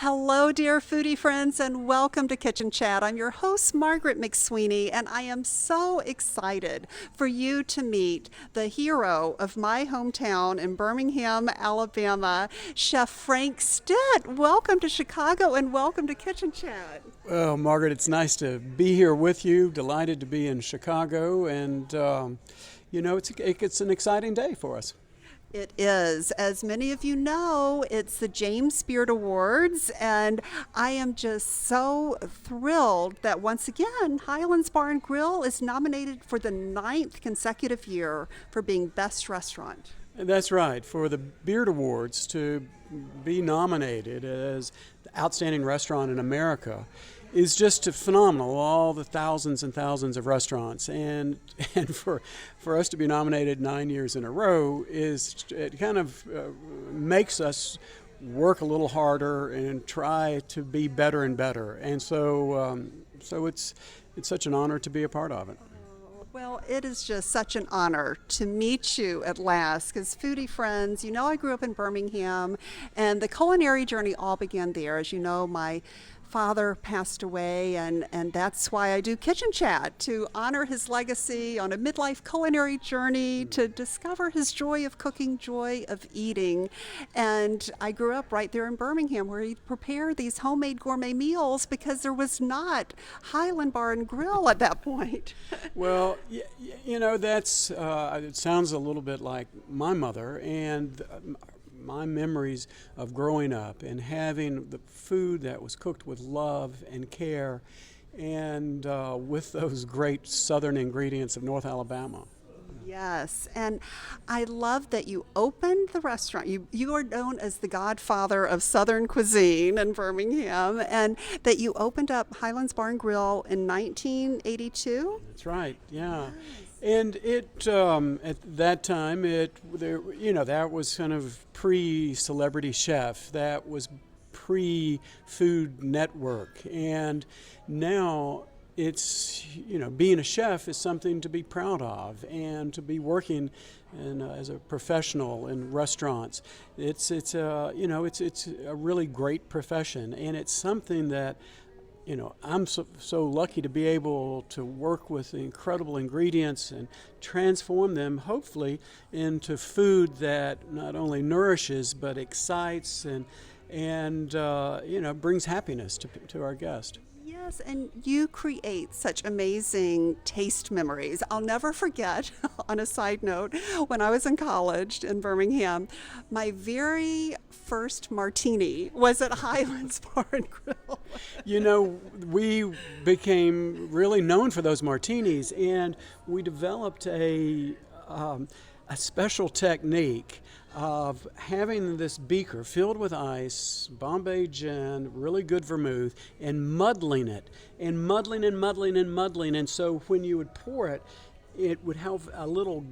Hello, dear foodie friends, and welcome to Kitchen Chat. I'm your host, Margaret McSweeney, and I am so excited for you to meet the hero of my hometown in Birmingham, Alabama, Chef Frank Stitt. Welcome to Chicago and welcome to Kitchen Chat. Well, Margaret, it's nice to be here with you. Delighted to be in Chicago, and it's an exciting day for us. It is. As many of you know, it's the James Beard Awards, and I am just so thrilled that once again, Highlands Bar and Grill is nominated for the ninth consecutive year for being Best Restaurant. That's right. For the Beard Awards to be nominated as the outstanding restaurant in America is just phenomenal. All the thousands and thousands of restaurants, and for us to be nominated 9 years in a row it kind of makes us work a little harder and try to be better and better. And so it's such an honor to be a part of it. Well, it is just such an honor to meet you at last because foodie friends, you know, I grew up in Birmingham and the culinary journey all began there. As you know, my father passed away, and that's why I do Kitchen Chat, to honor his legacy on a midlife culinary journey, to discover his joy of cooking, joy of eating. And I grew up right there in Birmingham where he'd prepare these homemade gourmet meals because there was not Highland Bar and Grill at that point. Well, that's it sounds a little bit like my mother, and my memories of growing up and having the food that was cooked with love and care and with those great southern ingredients of North Alabama. Yes, and I love that you opened the restaurant. You are known as the godfather of Southern cuisine in Birmingham, and that you opened up Highlands Bar and Grill in 1982. That's right, yeah. And it at that time that was kind of pre-Celebrity Chef. That was pre-Food Network, and now it's being a chef is something to be proud of, and to be working as a professional in restaurants. It's a really great profession, and it's something that I'm so lucky to be able to work with incredible ingredients and transform them, hopefully, into food that not only nourishes but excites and brings happiness to our guest. Yes, and you create such amazing taste memories. I'll never forget, on a side note, when I was in college in Birmingham, my very first martini was at Highlands Bar and Grill. We became really known for those martinis, and we developed a special technique of having this beaker filled with ice, Bombay gin, really good vermouth, and muddling it, and muddling and muddling and muddling. And so when you would pour it, it would have a little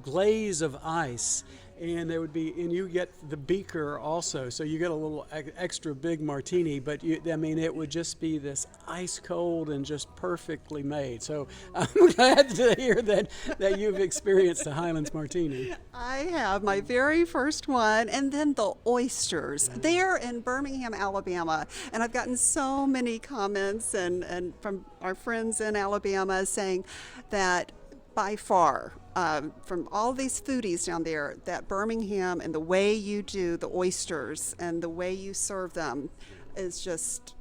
glaze of ice, and and you get the beaker also, so you get a little extra big martini, but it would just be this ice cold and just perfectly made. So I'm glad to hear that you've experienced the Highlands Martini. I have my very first one, and then the oysters. They're in Birmingham, Alabama, and I've gotten so many comments and from our friends in Alabama saying that by far, from all these foodies down there, that Birmingham and the way you do the oysters and the way you serve them is just,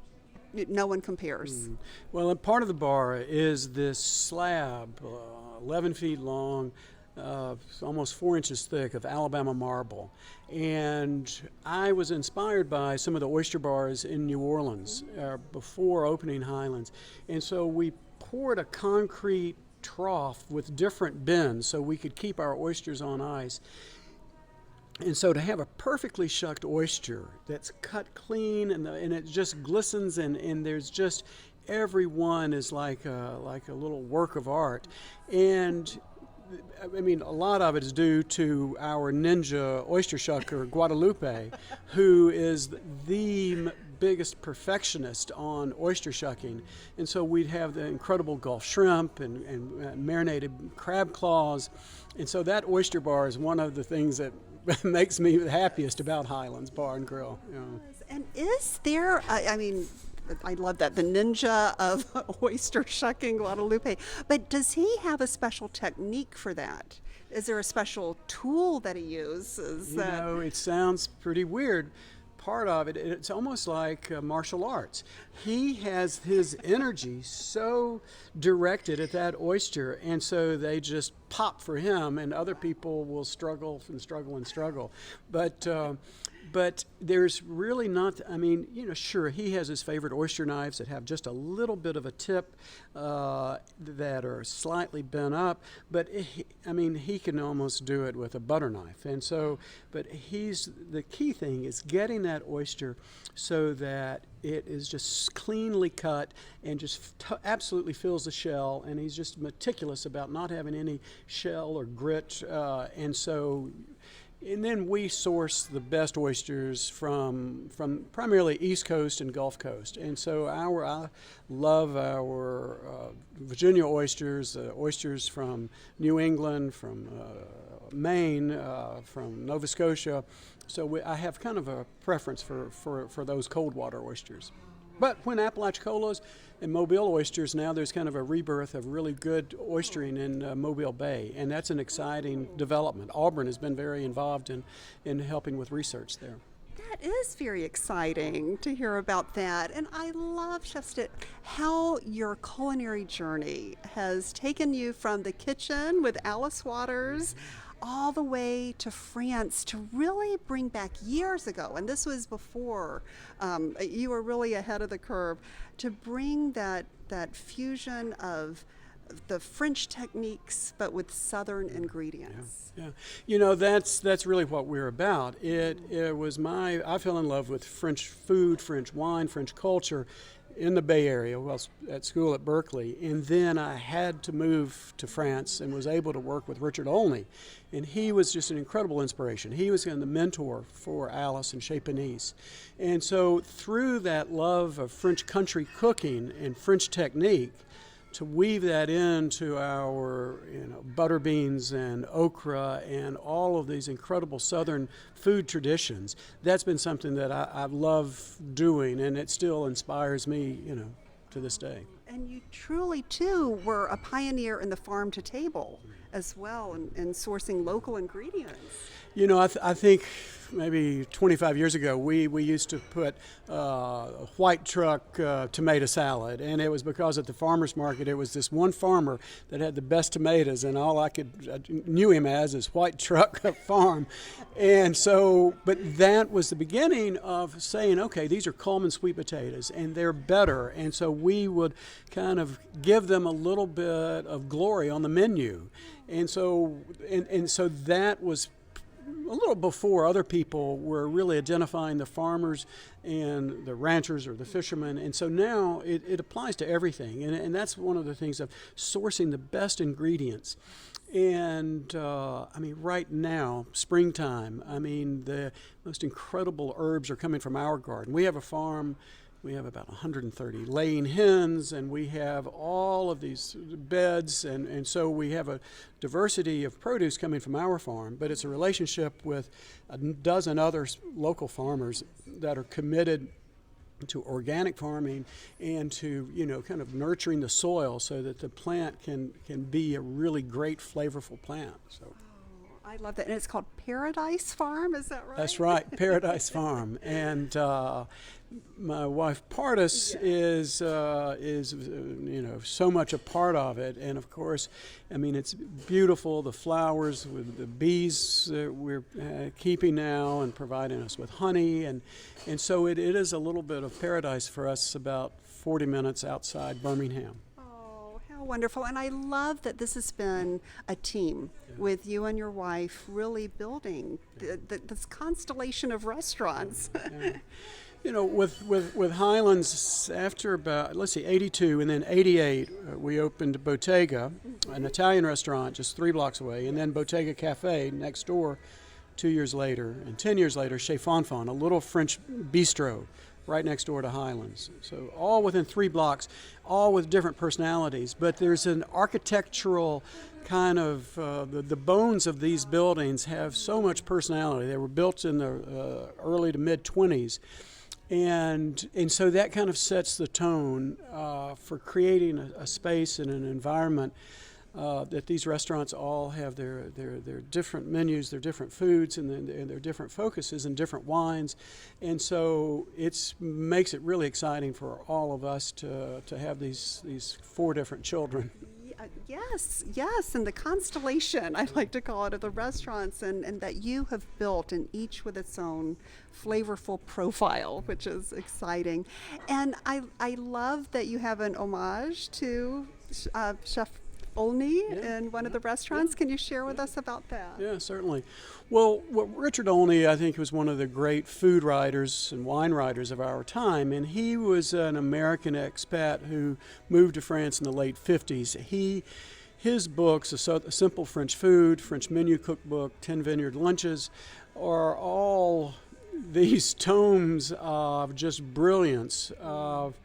no one compares. Well, and part of the bar is this slab, 11 feet long, almost 4 inches thick, of Alabama marble. And I was inspired by some of the oyster bars in New Orleans before opening Highlands. And so we poured a concrete trough with different bins so we could keep our oysters on ice. And so to have a perfectly shucked oyster that's cut clean and it just glistens, and there's just every one is like a little work of art. And a lot of it is due to our ninja oyster shucker, Guadalupe, who is the biggest perfectionist on oyster shucking. And so we'd have the incredible Gulf shrimp and marinated crab claws. And so that oyster bar is one of the things that makes me the happiest about Highlands Bar and Grill. You know. And is there, I mean, I love that, the ninja of oyster shucking Guadalupe, but does he have a special technique for that? Is there a special tool that he uses? You know, it sounds pretty weird. Part of it, it's almost like martial arts. He has his energy so directed at that oyster, and so they just pop for him, and other people will struggle and struggle and struggle. But there's really not, I mean, you know, sure, he has his favorite oyster knives that have just a little bit of a tip that are slightly bent up, but he can almost do it with a butter knife. And so, but the key thing is getting that oyster so that it is just cleanly cut and just absolutely fills the shell, and he's just meticulous about not having any shell or grit, and then we source the best oysters from primarily East Coast and Gulf Coast. And so I love our Virginia oysters, oysters from New England, from Maine, from Nova Scotia. So I have kind of a preference for those cold water oysters. But when Apalachicolas and Mobile oysters, now there's kind of a rebirth of really good oystering in Mobile Bay, and that's an exciting development. Auburn has been very involved in helping with research there. That is very exciting to hear about that. And I love, Chef Stitt, how your culinary journey has taken you from the kitchen with Alice Waters all the way to France to really bring back years ago, and this was before you were really ahead of the curve, to bring that fusion of the French techniques but with Southern ingredients. Yeah. You know, that's really what we're about. It was I fell in love with French food, French wine, French culture in the Bay Area, well, at school at Berkeley, and then I had to move to France and was able to work with Richard Olney, and he was just an incredible inspiration. He was the mentor for Alice and Chez Panisse, and so through that love of French country cooking and French technique, to weave that into our butter beans and okra and all of these incredible Southern food traditions, that's been something that I love doing, and it still inspires me, to this day. And you truly, too, were a pioneer in the farm to table as well, in sourcing local ingredients. You know, I think maybe 25 years ago, we used to put white truck tomato salad, and it was because at the farmer's market, it was this one farmer that had the best tomatoes, and all I knew him as is White Truck Farm. And so, but that was the beginning of saying, okay, these are Coleman sweet potatoes, and they're better. And so we would kind of give them a little bit of glory on the menu. And so that was a little before other people were really identifying the farmers and the ranchers or the fishermen. And so now it applies to everything. And that's one of the things of sourcing the best ingredients. And right now, springtime, the most incredible herbs are coming from our garden. We have a farm. We have about 130 laying hens, and we have all of these beds, and so we have a diversity of produce coming from our farm, but it's a relationship with a dozen other local farmers that are committed to organic farming and to, kind of nurturing the soil so that the plant can be a really great, flavorful plant. So. I love that. And it's called Paradise Farm, is that right? That's right, Paradise Farm. And my wife Pardis is so much a part of it. And of course, it's beautiful, the flowers with the bees that we're keeping now and providing us with honey. And so it is a little bit of paradise for us about 40 minutes outside Birmingham. Wonderful. And I love that this has been a team with you and your wife really building this constellation of restaurants. With Highlands, after about, 82 and then 88, we opened Bottega, an Italian restaurant just 3 blocks away, and then Bottega Cafe next door 2 years later, and 10 years later, Chez Fonfon, a little French bistro right next door to Highlands. So all within 3 blocks, all with different personalities. But there's an architectural kind of, the bones of these buildings have so much personality. They were built in the early to mid-20s. And so that kind of sets the tone for creating a space and an environment that these restaurants all have their different menus, their different foods, and their different focuses and different wines. And so it makes it really exciting for all of us to have these 4 different children. Yes, and the constellation, I like to call it, of the restaurants and that you have built, and each with its own flavorful profile, which is exciting. And I love that you have an homage to Chef Olney in one of the restaurants. Can you share with us about that? Yeah, certainly. Well, Richard Olney, I think, was one of the great food writers and wine writers of our time, and he was an American expat who moved to France in the late 50s. His books, A Simple French Food, French Menu Cookbook, 10 Vineyard Lunches, are all these tomes of just brilliance, of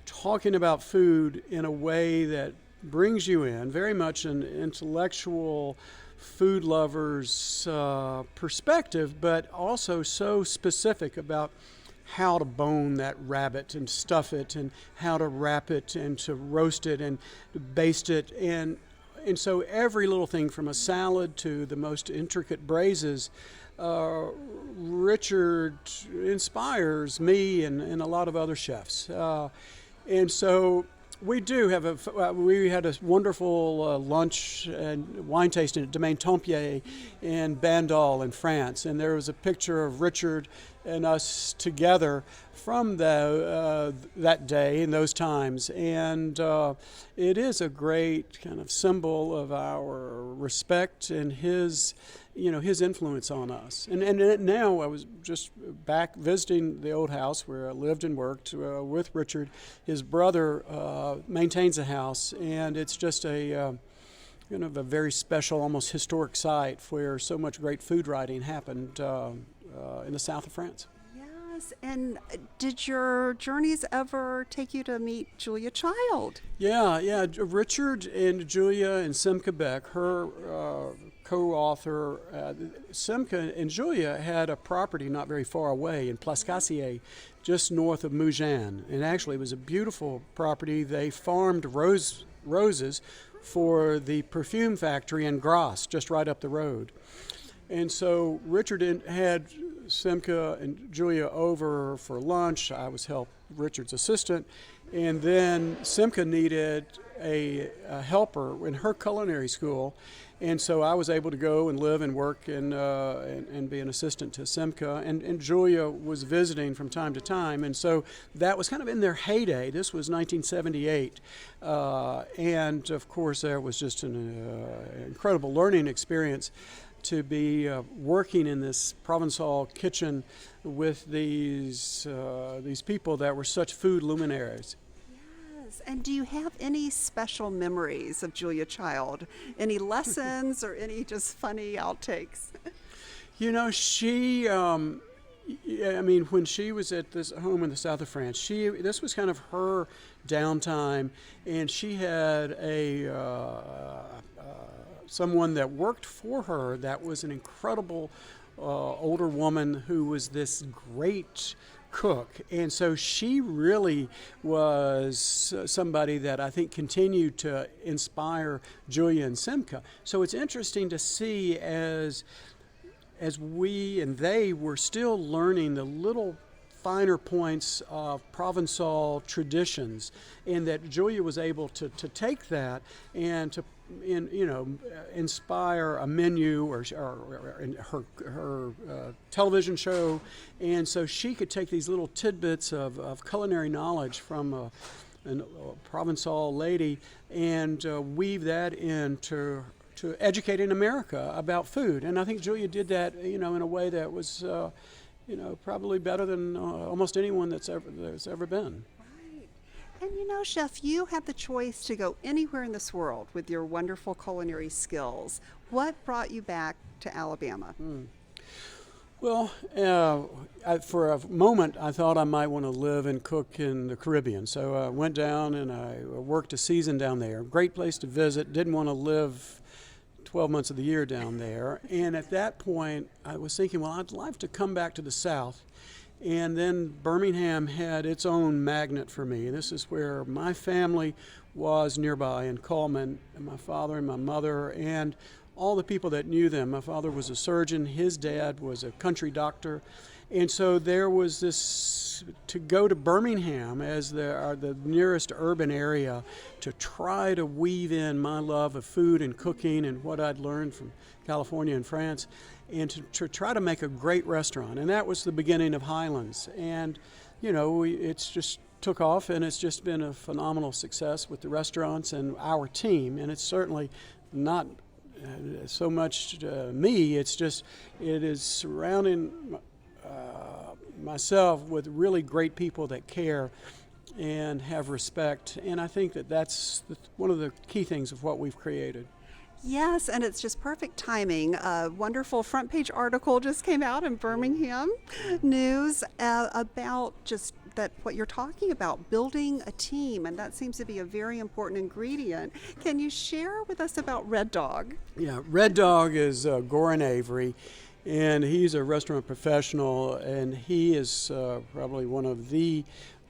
talking about food in a way that brings you in, very much an intellectual food lover's perspective, but also so specific about how to bone that rabbit and stuff it, and how to wrap it and to roast it and to baste it. And so every little thing from a salad to the most intricate braises, Richard inspires me and a lot of other chefs. And so we do have we had a wonderful lunch and wine tasting at Domaine Tempier in Bandol in France, and there was a picture of Richard and us together from that day and those times, and it is a great kind of symbol of our respect and his influence on us. And now I was just back visiting the old house where I lived and worked with Richard. His brother maintains a house, and it's just a very special, almost historic site where so much great food writing happened in the south of France. Yes, and did your journeys ever take you to meet Julia Child? Yeah. Richard and Julia and Simca Beck, her co-author, Simca and Julia had a property not very far away in Plascassier, just north of Mougins. And actually it was a beautiful property. They farmed roses for the perfume factory in Grasse, just right up the road. And so Richard had Simca and Julia over for lunch. I was Richard's assistant. And then Simca needed a helper in her culinary school. And so I was able to go and live and work and be an assistant to Simca. And Julia was visiting from time to time. And so that was kind of in their heyday. This was 1978. And of course, there was just an incredible learning experience to be working in this Provençal kitchen with these people that were such food luminaries. Yes, and do you have any special memories of Julia Child? Any lessons or any just funny outtakes? She, when she was at this home in the south of France, this was kind of her downtime, and she had someone that worked for her that was an incredible older woman who was this great cook. And so she really was somebody that I think continued to inspire Julia and Simca. So it's interesting to see as we and they were still learning the little finer points of Provençal traditions, and that Julia was able to take that and to inspire a menu or her television show. And so she could take these little tidbits of culinary knowledge from a Provençal lady and weave that into educating America about food. And I think Julia did that, in a way that was, probably better than almost anyone that's ever been. And Chef, you had the choice to go anywhere in this world with your wonderful culinary skills. What brought you back to Alabama? Well, for a moment, I thought I might want to live and cook in the Caribbean. So I went down and I worked a season down there. Great place to visit. Didn't want to live 12 months of the year down there. And at that point, I was thinking, well, I'd like to come back to the South. And then Birmingham had its own magnet for me. This is where my family was nearby in Coleman, and my father and my mother, and all the people that knew them. My father was a surgeon, his dad was a country doctor. And so there was this, to go to Birmingham as the nearest urban area to try to weave in my love of food and cooking and what I'd learned from California and France, and to try to make a great restaurant. And that was the beginning of Highlands. And, you know, it's just took off, and it's just been a phenomenal success with the restaurants and our team. And it's certainly not so much me, it's just, it is surrounding myself with really great people that care and have respect. And I think that that's one of the key things of what we've created. Yes, and it's just perfect timing. A wonderful front page article just came out in Birmingham News about just that what you're talking about, building a team, and that seems to be a very important ingredient. Can you share with us about Red Dog? Yeah, Red Dog is Goran Avery, and he's a restaurant professional, and he is probably one of the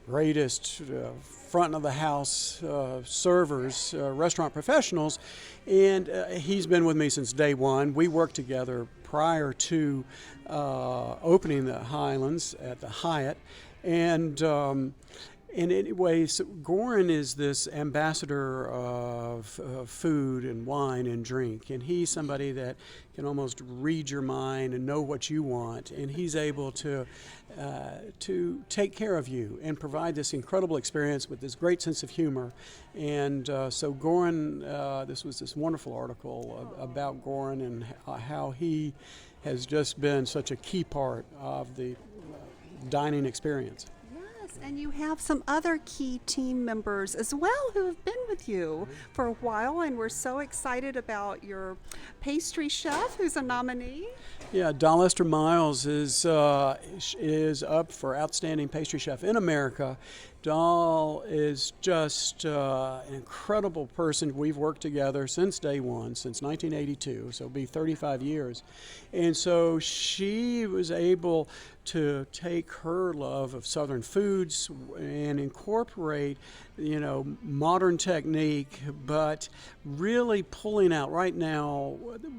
greatest front of the house servers, restaurant professionals, and he's been with me since day one. We worked together prior to opening the Highlands at the Hyatt, and anyway, so Goran is this ambassador of food and wine and drink, and he's somebody that can almost read your mind and know what you want, and he's able to take care of you and provide this incredible experience with this great sense of humor. And so Goran, this was this wonderful article about Goran and how he has just been such a key part of the dining experience. Yes, and you have some other key team members as well who have been with you for a while, and we're so excited about your pastry chef who's a nominee. Yeah, Dahl Esther Miles is up for Outstanding Pastry Chef in America. Dahl is just an incredible person. We've worked together since day one, since 1982, so it'll be 35 years. And so she was able to take her love of Southern foods and incorporate, you know, modern technique, but really pulling out. Right now,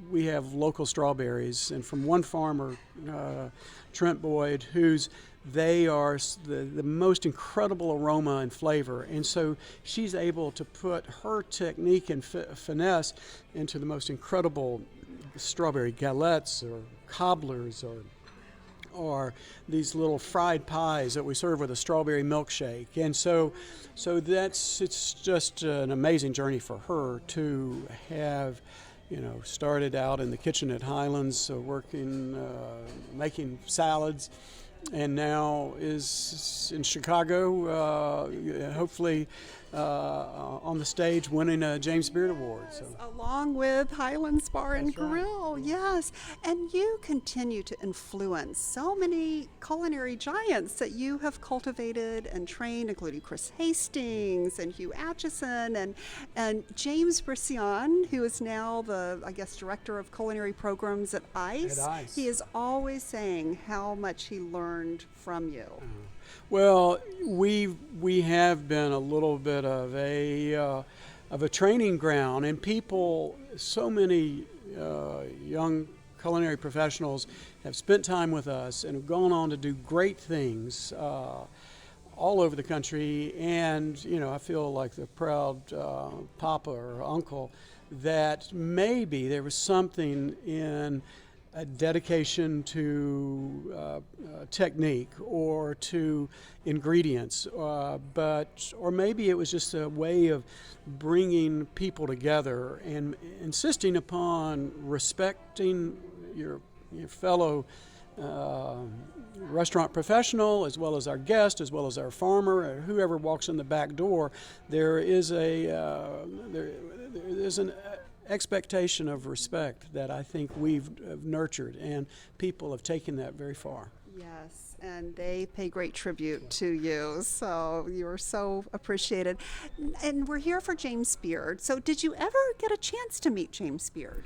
we have local strawberries, and from one farmer, Trent Boyd, they are the most incredible aroma and flavor. And so she's able to put her technique and finesse into the most incredible strawberry galettes or cobblers or these little fried pies that we serve with a strawberry milkshake. And so it's just an amazing journey for her to have, you know, started out in the kitchen at Highlands, working, making salads, and now is in Chicago, hopefully on the stage winning a James Beard Award. So. Along with Highlands Bar and Grill, right. Yes. And you continue to influence so many culinary giants that you have cultivated and trained, including Chris Hastings and Hugh Atchison and James Brisson, who is now the, I guess, director of culinary programs at ICE. At ICE. He is always saying how much he learned from you. Well, we have been a little bit of a training ground, and people, so many young culinary professionals have spent time with us and have gone on to do great things all over the country. And, you know, I feel like the proud papa or uncle that maybe there was something in a dedication to technique or to ingredients, or maybe it was just a way of bringing people together and insisting upon respecting your fellow restaurant professional, as well as our guest, as well as our farmer, or whoever walks in the back door. There is an expectation of respect that I think we've nurtured, and people have taken that very far. Yes, and they pay great tribute to you, so you're so appreciated. And we're here for James Beard. So, did you ever get a chance to meet James Beard?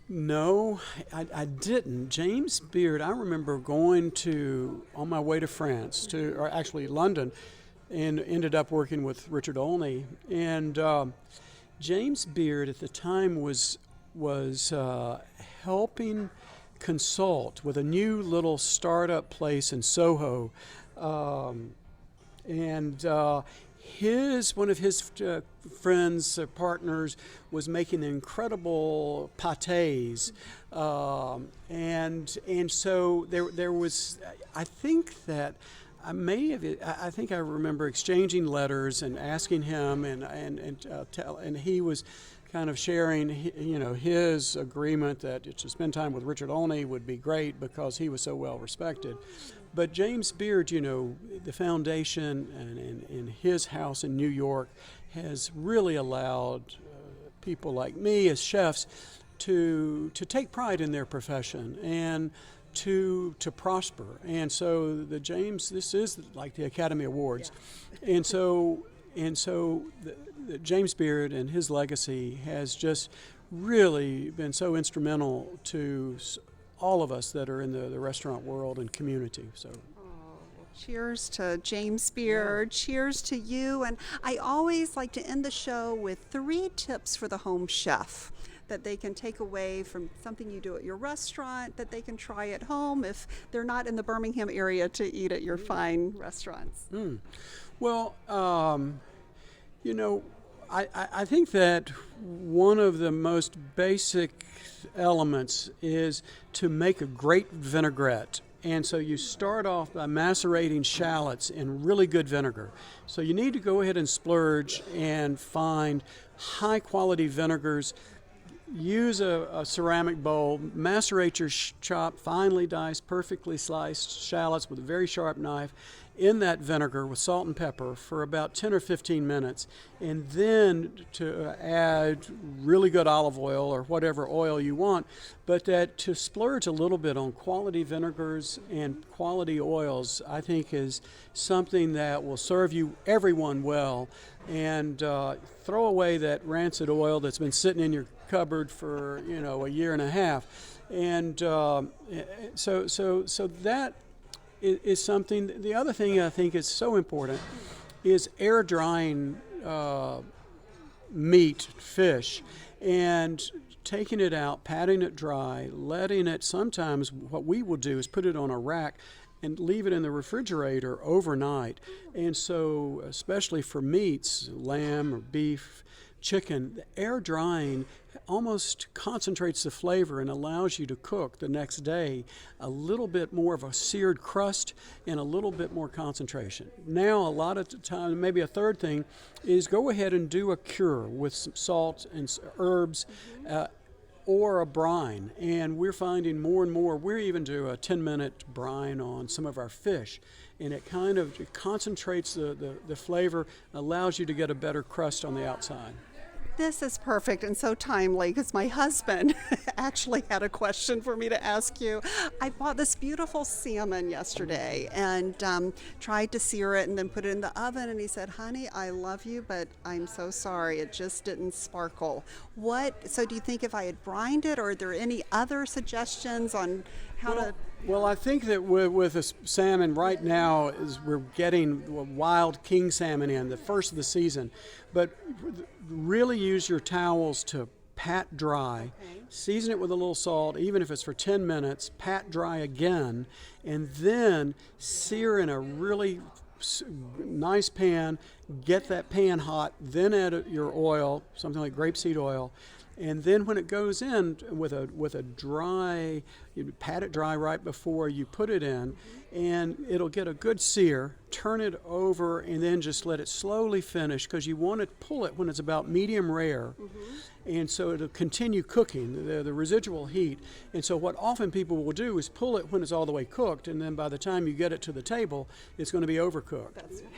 No, I didn't. James Beard, I remember going on my way to France, or actually London, and ended up working with Richard Olney. And James Beard at the time was helping consult with a new little startup place in Soho. And one of his friends, partners, was making incredible pâtés, and so there was. I think that I think I remember exchanging letters and asking him, and he was kind of sharing, his agreement that to spend time with Richard Olney would be great because he was so well respected. But James Beard, the foundation and his house in New York has really allowed people like me as chefs to take pride in their profession and to prosper. And so this is like the Academy Awards. Yeah. And so the James Beard and his legacy has just really been so instrumental to all of us that are in the restaurant world and community. So. Cheers to James Beard. Yeah. Cheers to you. And I always like to end the show with 3 tips for the home chef that they can take away from something you do at your restaurant that they can try at home if they're not in the Birmingham area to eat at your fine restaurants. Well, I think that one of the most basic elements is to make a great vinaigrette. And so you start off by macerating shallots in really good vinegar. So you need to go ahead and splurge and find high quality vinegars. Use a ceramic bowl, macerate your chopped, finely diced, perfectly sliced shallots with a very sharp knife in that vinegar with salt and pepper for about 10 or 15 minutes, and then to add really good olive oil or whatever oil you want, but that to splurge a little bit on quality vinegars and quality oils, I think is something that will serve everyone well, and throw away that rancid oil that's been sitting in your cupboard for a year and a half, and so that is something. The other thing I think is so important is air drying meat, fish, and taking it out, patting it dry, letting it. Sometimes what we will do is put it on a rack and leave it in the refrigerator overnight. And so, especially for meats, lamb or beef, chicken, the air drying almost concentrates the flavor and allows you to cook the next day a little bit more of a seared crust and a little bit more concentration. Now, a lot of the time, maybe a third thing is go ahead and do a cure with some salt and herbs, or a brine. And we're finding more and more, we even do a 10-minute brine on some of our fish. And it kind of concentrates the flavor, allows you to get a better crust on the outside. This is perfect and so timely because my husband actually had a question for me to ask you. I bought this beautiful salmon yesterday and tried to sear it and then put it in the oven, and he said, "Honey, I love you, but I'm so sorry, it just didn't sparkle." So do you think if I had brined it, or are there any other suggestions on how to... Well, I think that with a salmon right now is we're getting wild king salmon in, the first of the season. But really use your towels to pat dry, season it with a little salt, even if it's for 10 minutes, pat dry again, and then sear in a really nice pan, get that pan hot, then add your oil, something like grapeseed oil, and then when it goes in with a dry, you pat it dry right before you put it in, and it'll get a good sear. Turn it over and then just let it slowly finish, because you want to pull it when it's about medium rare, and so it'll continue cooking, the residual heat. And so what often people will do is pull it when it's all the way cooked, and then by the time you get it to the table, it's going to be overcooked. That's right.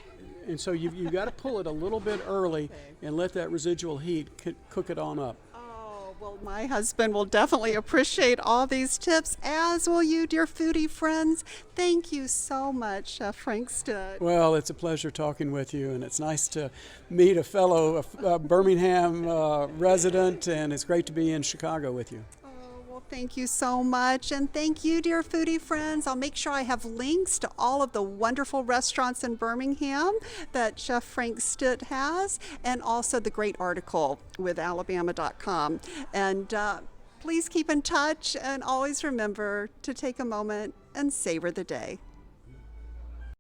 And so you've got to pull it a little bit early and let that residual heat cook it on up. Well, my husband will definitely appreciate all these tips, as will you, dear foodie friends. Thank you so much, Chef Frank Stitt. Well, it's a pleasure talking with you, and it's nice to meet a fellow Birmingham resident, and it's great to be in Chicago with you. Well, thank you so much. And thank you, dear foodie friends. I'll make sure I have links to all of the wonderful restaurants in Birmingham that Chef Frank Stitt has, and also the great article with Alabama.com. And please keep in touch, and always remember to take a moment and savor the day.